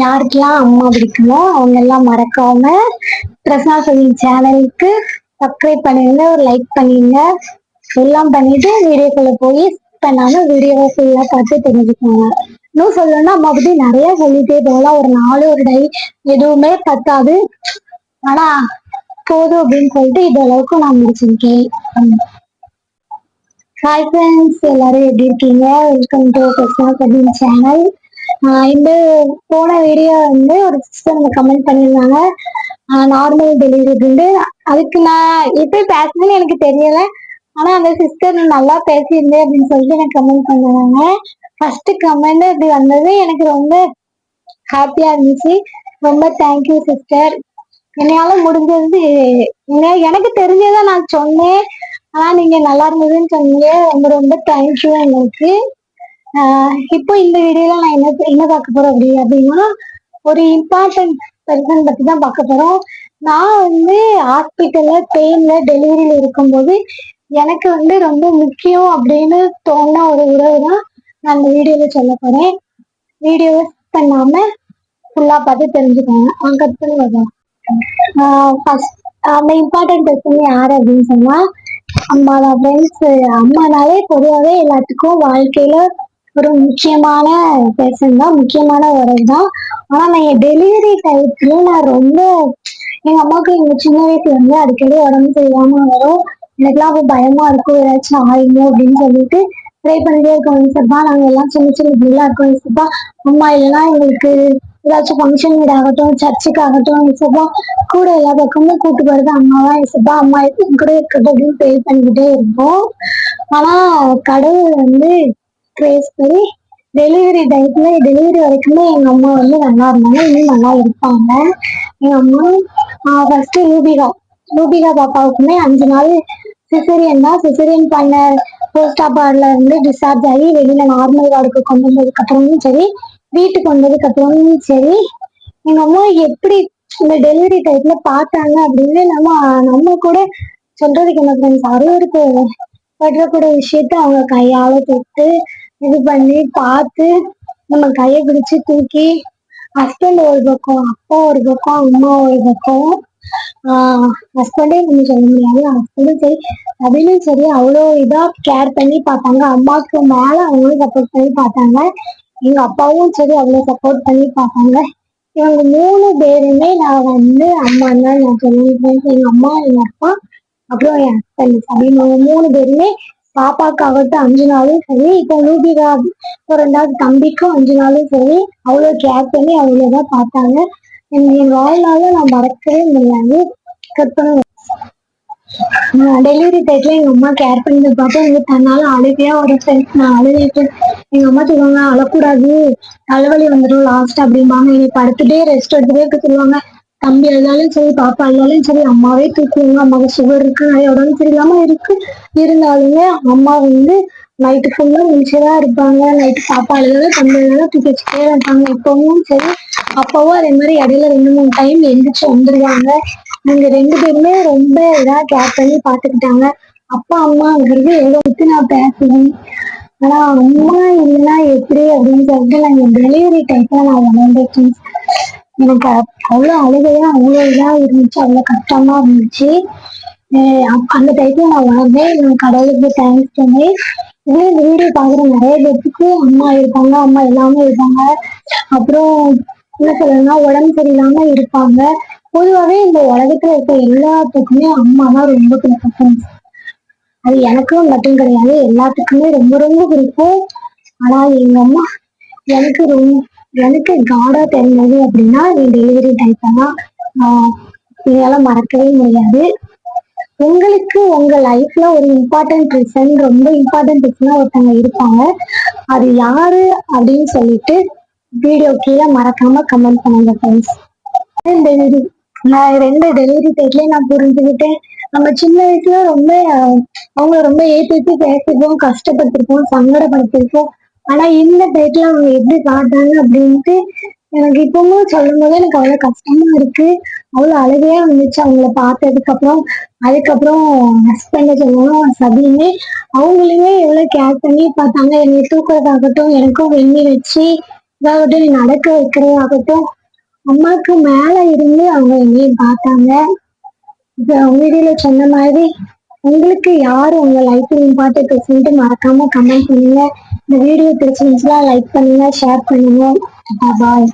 யாருக்கெல்லாம் அம்மா பிடிக்குமோ அவங்க எல்லாம் மறக்காம பிரசன்னா சதீஷ் சேனலுக்கு சப்ஸ்கிரைப் பண்ணிருங்க, ஒரு லைக் பண்ணிருங்க. எல்லாம் பண்ணிட்டு வீடியோக்குள்ள போய் பண்ணாம வீடியோவை ஃபுல்லா பார்த்து தெரிஞ்சுக்கோங்க. இன்னும் சொல்லணும்னா அம்மா பத்தி நிறைய சொல்லிட்டே போகலாம். ஒரு நாலு ஒரு டை எதுவுமே பத்தாது. ஆனா போதும் அப்படின்னு சொல்லிட்டு இது அளவுக்கு நான் முடிச்சிருக்கேன். ஹாய் ஃப்ரெண்ட்ஸ், எல்லாரும் எப்படி இருக்கீங்க? Welcome to Prasanna Satish channel. இந்த போன வீடியோ வந்து ஒரு சிஸ்டர் கமெண்ட் பண்ணியிருந்தாங்க, நார்மல் டெலிவரி. அதுக்கு நான் எப்படி பேசணும்னு எனக்கு தெரியல. ஆனா அந்த சிஸ்டர் நல்லா பேசியிருந்தேன் அப்படின்னு சொல்லிட்டு எனக்கு கமெண்ட் பண்ணாங்க. ஃபர்ஸ்ட் கமெண்ட் இப்படி வந்தது எனக்கு ரொம்ப ஹாப்பியா இருந்துச்சு. ரொம்ப தேங்க்யூ சிஸ்டர். என்னால முடிஞ்சது எனக்கு தெரிஞ்சதை நான் சொன்னேன். ஆனா நீங்க நல்லா இருந்ததுன்னு சொன்னீங்க. ரொம்ப ரொம்ப தேங்க்யூ உங்களுக்கு. இப்போ இந்த வீடியோல நான் என்ன பார்க்க போறேன் அப்படின்னா ஒரு இம்பார்ட்டன்ட் பர்சன் பத்தி தான் பார்க்க போறோம். நான் வந்து ஹாஸ்பிட்டல்ல பெயின்ல டெலிவரியில இருக்கும்போது எனக்கு வந்து ரொம்ப முக்கியம் அப்படின்னு தோணுன ஒரு உறவு தான் நான் இந்த வீடியோல சொல்ல போறேன். வீடியோவை பண்ணாம ஃபுல்லா பார்த்து தெரிஞ்சுக்கோங்க. அவங்க கட் பண்ணி வருவோம். அந்த இம்பார்ட்டன்ட் பர்சன் யாரு அப்படின்னு சொன்னா அம்மா தான் ஃப்ரெண்ட்ஸ். அம்மானாலே பொதுவாகவே எல்லாத்துக்கும் வாழ்க்கையில ஒரு முக்கியமான பர்சன் தான், முக்கியமான உறவு தான். ஆனா நான் என் டெலிவரி டைத்துல நான் ரொம்ப எங்க அம்மாவுக்கு எங்க சின்ன வயசுல வந்து அடிக்கடி உடம்பு சரியில்லாம வரும். எனக்குலாம் அப்போ பயமா இருக்கும், ஏதாச்சும் ஆயிடுமோ அப்படின்னு சொல்லிட்டு ட்ரை பண்ணிட்டே இருக்கோம். ஈசப்பா நாங்க எல்லாம் சின்ன சின்ன பிள்ளைலாம் இருக்கோம். ஈசப்பா அம்மா இல்லைன்னா எங்களுக்கு ஏதாச்சும் ஃபங்க்ஷன் வீடு ஆகட்டும், சர்ச்சுக்கு ஆகட்டும், ஈசப்பா கூட எல்லா பக்கமும் கூட்டு போறது அம்மாவா. ஈசப்பா அம்மா கூட இருக்கட்டும் அப்படின்னு ப்ரே பண்ணிக்கிட்டே இருப்போம். ஆனா கடவுள் வந்து ட்ரேஸ் பண்ணி டெலிவரி டைத்துல டெலிவரி வரைக்குமே எங்க அம்மா வந்து நல்லா இருந்தாங்க, இன்னும் நல்லா இருப்பாங்க. எங்க அம்மா ஃபர்ஸ்ட் லூபிகா பாப்பாவுக்குமே 5 நாள் சிசரியன் தான். சிசரியன் பண்ண போஸ்ட் வார்டுல இருந்து டிஸ்சார்ஜ் ஆகி வெளியில நார்மல் வார்டுக்கு கொண்டு வந்ததுக்கு அப்புறமும் சரி, வீட்டுக்கு வந்ததுக்கு அப்புறமும் சரி, எங்க அம்மா எப்படி இந்த டெலிவரி டைத்துல பார்த்தாங்க அப்படின்னு நம்ம கூட சொல்றதுக்கு என்ன ஃப்ரெண்ட்ஸ். அறுவருக்கு படுறக்கூடிய விஷயத்த அவங்க கையால தொட்டு இது பண்ணி பார்த்து நம்ம கையை பிடிச்சு தூக்கி, ஹஸ்பண்ட் ஒரு பக்கம், அப்பா ஒரு பக்கம், அம்மா ஒரு பக்கம். ஹஸ்பண்டே நம்ம சொல்ல முடியாது, ஹஸ்பண்டும் சரி அதிலும் சரி அவ்வளோ இதா கேர் பண்ணி பார்த்தாங்க. அம்மாவுக்கு மேல அவங்களும் சப்போர்ட் பண்ணி பார்த்தாங்க. எங்க அப்பாவும் சரி அவ்வளோ சப்போர்ட் பண்ணி பார்த்தாங்க. இவங்க 3 பேருமே நான் வந்து அம்மான்னு தான் நான் சொல்லுவேன். எங்க அம்மா, எங்க அப்பா, அப்புறம் என் ஹஸ்பண்ட் அப்படின்னு 3 பேருமே பாப்பாக்காகட்டும் 5 நாளும் சரி, இப்போ லூபிகா ஒரு 2வது தம்பிக்கும் 5 நாளும் சரி அவ்வளோ கேர் பண்ணி அவ்வளோதான் பார்த்தாங்க. என் வாழ்நாள நான் மறக்கவே முடியாது. டெலிவரி டைத்துல எங்க அம்மா கேர் பண்ணி பார்த்து எனக்கு தன்னால அழுகையா ஒரு ஃப்ரெண்ட்ஸ். நான் அழுதுட்டு எங்க அம்மா சொல்லுவாங்க, அழக்கூடாது தலைவலி வந்துடும் லாஸ்ட் அப்படிம்பாங்க. என்னை படுத்துட்டே ரெஸ்ட் எடுத்துட்டே இருக்க சொல்லுவாங்க. தம்பி அழுதாலும் சரி, பாப்பா அழுதாலும் சரி அம்மாவே தூக்குவாங்க. அம்மாவுக்கு சுகர் இருக்கு, நிறைய உடம்பு சரியில்லாம இருக்கு. இருந்தாலுமே அம்மா வந்து நைட்டு ஃபுல்லா முடிச்சுதான் இருப்பாங்க. நைட்டு பாப்பா அழுதாலும் தம்பி அழுதாலும் தூக்கி வச்சுட்டே இருப்பாங்க. இப்பவும் சரி, அப்பாவும் அதே மாதிரி இடையில 2-3 டைம் எந்திரிச்சு வந்துருவாங்க. நீங்க 2 பேருமே ரொம்ப இதா கேர் பண்ணி பாத்துக்கிட்டாங்க. அப்பா அம்மாங்கிறது எவ்வளவு நான் பேசுவேன். ஆனா அம்மா இல்லைன்னா எப்படி அப்படின்னு சொல்லிட்டு நான் என் டெலிவரி டைம்ல நான் வளர்ந்துட்டேன். எனக்கு அவ்வளவு அழுகையா அவ்வளவு இதா இருந்துச்சு, அவ்வளவு கஷ்டமா இருந்துச்சு. அந்த டைத்துல நான் வளர்ந்தேன். நான் கடவுளுக்கு தேங்க்ஸ் சொன்னேன். இதே இந்த வீடியோ பாக்குற நிறைய பேருக்கு அம்மா இருப்பாங்க, அம்மா எல்லாமே இருப்பாங்க. அப்புறம் என்ன சொல்லணும்னா உடம்பு சரியில்லாம இருப்பாங்க. பொதுவாகவே இந்த உலகத்துல இருக்க எல்லாத்துக்குமே அம்மா தான் ரொம்ப பிடிக்கும். அது எனக்கும் மட்டும் கிடையாது, எல்லாத்துக்குமே ரொம்ப ரொம்ப பிடிக்கும். ஆனா எங்க அம்மா எனக்கு காடா தெரிஞ்சது அப்படின்னா என் டெலிவரி டைம்ல தான். இதனால மறக்கவே முடியாது. உங்களுக்கு உங்க லைஃப்ல ஒரு இம்பார்ட்டன்ட் பர்சன், ரொம்ப இம்பார்ட்டன்ட் பர்சனா ஒருத்தவங்க இருப்பாங்க. அது யாரு அப்படின்னு சொல்லிட்டு வீடியோ கீழே மறக்காம கமெண்ட் பண்ணுங்க ஃப்ரெண்ட்ஸ். நான் 2 டெலிவரி டைட்லயே நான் புரிஞ்சுக்கிட்டேன். நம்ம சின்ன வயசுல ரொம்ப அவங்க ரொம்ப ஏத்தி பேசிருப்போம், கஷ்டப்பட்டிருப்போம், சங்கடப்படுத்திருப்போம். ஆனா இந்த டைட்ல அவங்க எப்படி காட்டாங்க அப்படின்ட்டு எனக்கு இப்பவும் சொல்லும் போது எனக்கு அவ்வளவு கஷ்டமா இருக்கு. அவ்வளவு அழுகையா இருந்துச்சு அவங்கள பார்த்ததுக்கு அப்புறம். அதுக்கப்புறம் ஹஸ்பண்ட் சொல்லணும் சதியுமே அவங்களுமே எவ்வளவு கேர் பண்ணி பார்த்தாங்க. என்னை தூக்குறதாகட்டும், எனக்கும் வெந்நி வச்சு அதாவது நடக்க வைக்கிறதாகட்டும், அம்மாக்கு மேல இருந்து அவங்க என்னைய பார்த்தாங்க. இப்ப வீடியோல சொன்ன மாதிரி உங்களுக்கு யாரு உங்க லைஃப்ல இம்பார்ட்டன்ட் பர்சன்ட் மறக்காம கமெண்ட் பண்ணுங்க. இந்த வீடியோ பிடிச்சிருந்துச்சுன்னா லைக் பண்ணுங்க, ஷேர் பண்ணுங்க. பாய்.